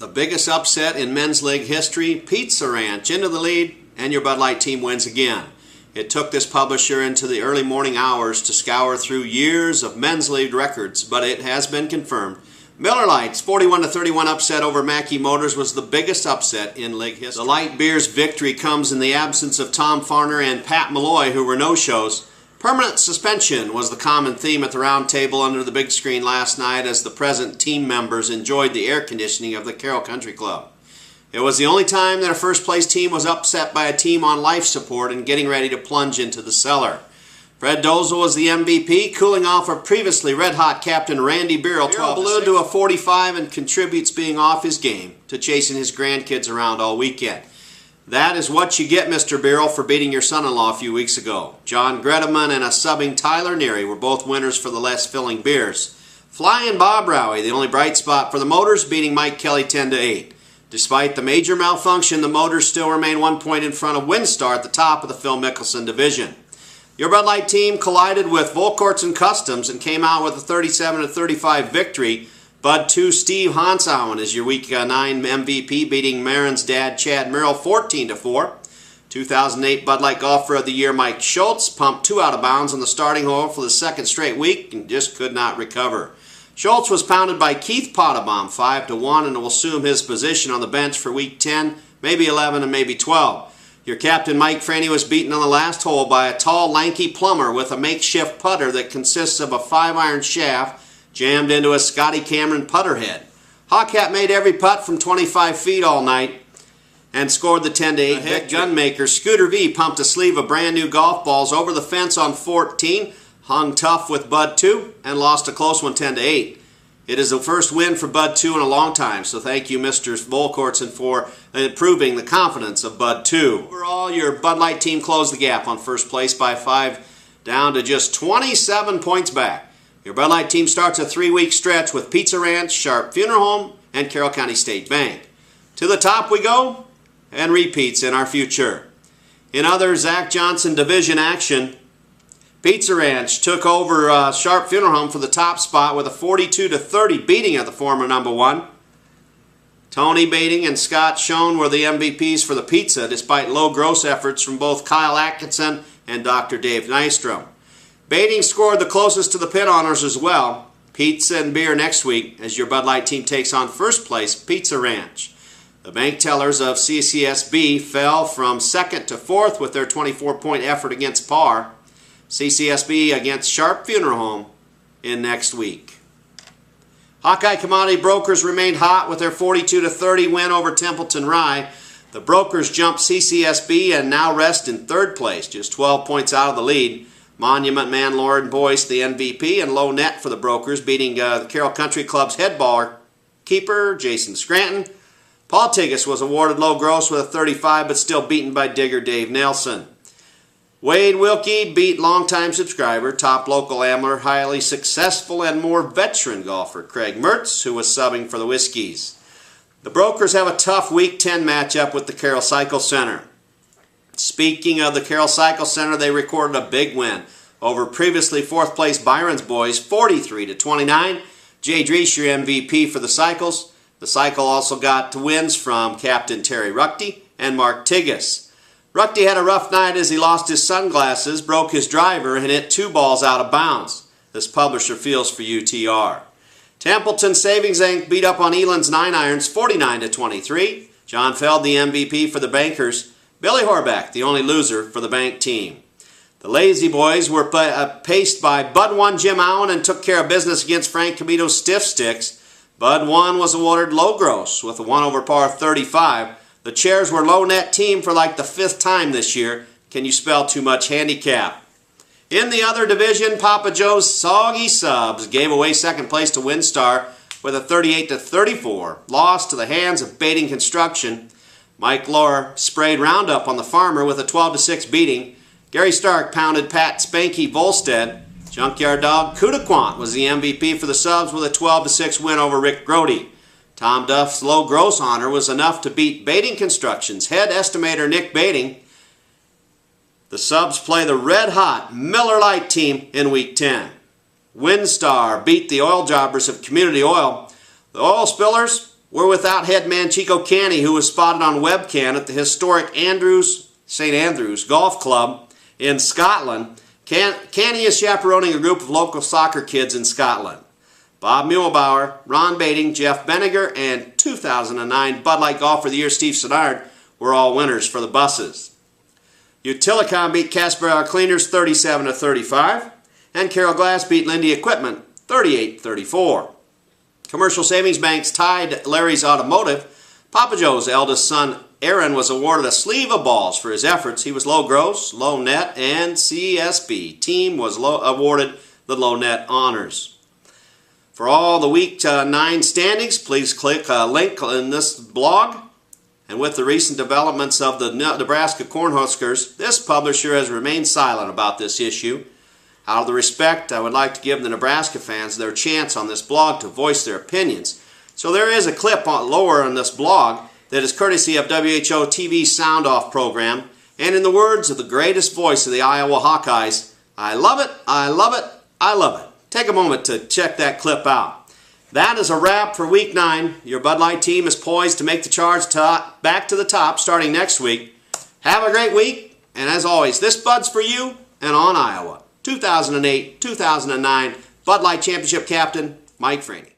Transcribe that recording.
The biggest upset in men's league history, Pizza Ranch into the lead, and your Bud Light team wins again. It took this publisher into the early morning hours to scour through years of men's league records, but it has been confirmed. Miller Lite's 41-31 upset over Mackey Motors was the biggest upset in league history. The Light Beer's victory comes in the absence of Tom Farner and Pat Malloy, who were no-shows. Permanent suspension was the common theme at the round table under the big screen last night as the present team members enjoyed the air conditioning of the Carroll Country Club. It was the only time that a first-place team was upset by a team on life support and getting ready to plunge into the cellar. Fred Dozel was the MVP, cooling off a previously red-hot captain Randy Beerle. Beerle ballooned to a 45 and contributes being off his game to chasing his grandkids around all weekend. That is what you get, Mr. Beerle, for beating your son-in-law a few weeks ago. John Gredeman and a subbing Tyler Neary were both winners for the less filling beers. Flying Bob Rowie, the only bright spot for the Motors, beating Mike Kelly 10-8. Despite the major malfunction, the Motors still remain 1 point in front of Windstar at the top of the Phil Mickelson division. Your Bud Light team collided with Volkorts and Customs and came out with a 37-35 victory. Bud 2 Steve Hansauen is your Week 9 MVP, beating Marin's dad Chad Merrill 14-4. 2008 Bud Light Golfer of the Year Mike Schultz pumped 2 out of bounds on the starting hole for the second straight week and just could not recover. Schultz was pounded by Keith Pottebaum 5-1 and will assume his position on the bench for Week 10, maybe 11, and maybe 12. Your captain Mike Franey was beaten on the last hole by a tall, lanky plumber with a makeshift putter that consists of a 5-iron shaft jammed into a Scotty Cameron putter head. Hawkhat made every putt from 25 feet all night and scored the 10-8 victory. Gunmaker Scooter V pumped a sleeve of brand new golf balls over the fence on 14, hung tough with Bud 2, and lost a close one 10-8. It is the first win for Bud 2 in a long time, so thank you, Mr. Volkortson, for improving the confidence of Bud 2. Overall, your Bud Light team closed the gap on first place by 5, down to just 27 points back. Your Bud Light team starts a 3-week stretch with Pizza Ranch, Sharp Funeral Home, and Carroll County State Bank. To the top we go, and repeats in our future. In other Zach Johnson division action, Pizza Ranch took over Sharp Funeral Home for the top spot with a 42-30 beating of the former number 1. Tony Bating and Scott Schoen were the MVPs for the pizza despite low gross efforts from both Kyle Atkinson and Dr. Dave Nystrom. Bating scored the closest to the pit honors as well. Pizza and beer next week as your Bud Light team takes on first place Pizza Ranch. The bank tellers of CCSB fell from 2nd to 4th with their 24-point effort against par. CCSB against Sharp Funeral Home in next week. Hawkeye Commodity Brokers remained hot with their 42-30 win over Templeton Rye. The Brokers jumped CCSB and now rest in 3rd place, just 12 points out of the lead. Monument man Lauren Boyce, the MVP, and low net for the Brokers, beating the Carroll Country Club's head baller keeper, Jason Scranton. Paul Tigas was awarded low gross with a 35, but still beaten by digger Dave Nelson. Wade Wilkie beat longtime subscriber, top local Ambler, highly successful and more veteran golfer Craig Mertz, who was subbing for the Whiskies. The Brokers have a tough Week 10 matchup with the Carroll Cycle Center. Speaking of the Carroll Cycle Center, they recorded a big win over previously 4th place Byron's Boys, 43-29. Jay Drees, your MVP for the Cycles. The Cycle also got wins from Captain Terry Ruckty and Mark Tigas. Ruckty had a rough night as he lost his sunglasses, broke his driver, and hit 2 balls out of bounds. This publisher feels for UTR. Templeton Savings Inc. beat up on Eland's 9-irons 49-23. John Feld, the MVP for the Bankers. Billy Horback, the only loser for the bank team. The Lazy Boys were paced by Bud 1 Jim Allen and took care of business against Frank Camito's Stiff Sticks. Bud 1 was awarded low gross with a 1 over par 35. The Chairs were low net team for like the 5th time this year. Can you spell too much handicap? In the other division, Papa Joe's Soggy Subs gave away 2nd place to Windstar with a 38-34. Loss to the hands of Bating Construction. Mike Lohr sprayed Roundup on the Farmer with a 12-6 beating. Gary Stark pounded Pat Spanky Volstead. Junkyard Dog Kudaquant was the MVP for the Subs with a 12-6 win over Rick Grody. Tom Duff's low gross honor was enough to beat Bating Construction's head estimator Nick Bating. The Subs play the red-hot Miller Lite team in Week 10. Windstar beat the Oil Jobbers of Community Oil. The Oil Spillers We're without head man Chico Canny, who was spotted on webcam at the historic St. Andrews Golf Club in Scotland. Canny is chaperoning a group of local soccer kids in Scotland. Bob Muehlbauer, Ron Bating, Jeff Benninger, and 2009 Bud Light Golfer of the Year Steve Sinnard were all winners for the buses. Utilicon beat Casper Cleaners 37-35, and Carroll Glass beat Lindy Equipment 38-34. Commercial Savings Banks tied Larry's Automotive. Papa Joe's eldest son Aaron was awarded a sleeve of balls for his efforts. He was low gross, low net, and CSB. Team was awarded the low net honors. For all the Week 9 standings, please click a link in this blog. And with the recent developments of the Nebraska Cornhuskers, this publisher has remained silent about this issue. Out of the respect, I would like to give the Nebraska fans their chance on this blog to voice their opinions. So there is a clip lower on this blog that is courtesy of WHO TV Sound Off program. And in the words of the greatest voice of the Iowa Hawkeyes, I love it, I love it, I love it. Take a moment to check that clip out. That is a wrap for Week 9. Your Bud Light team is poised to make the charge back to the top starting next week. Have a great week, and as always, this Bud's for you and on Iowa. 2008-2009 Bud Light Championship Captain, Mike Franey.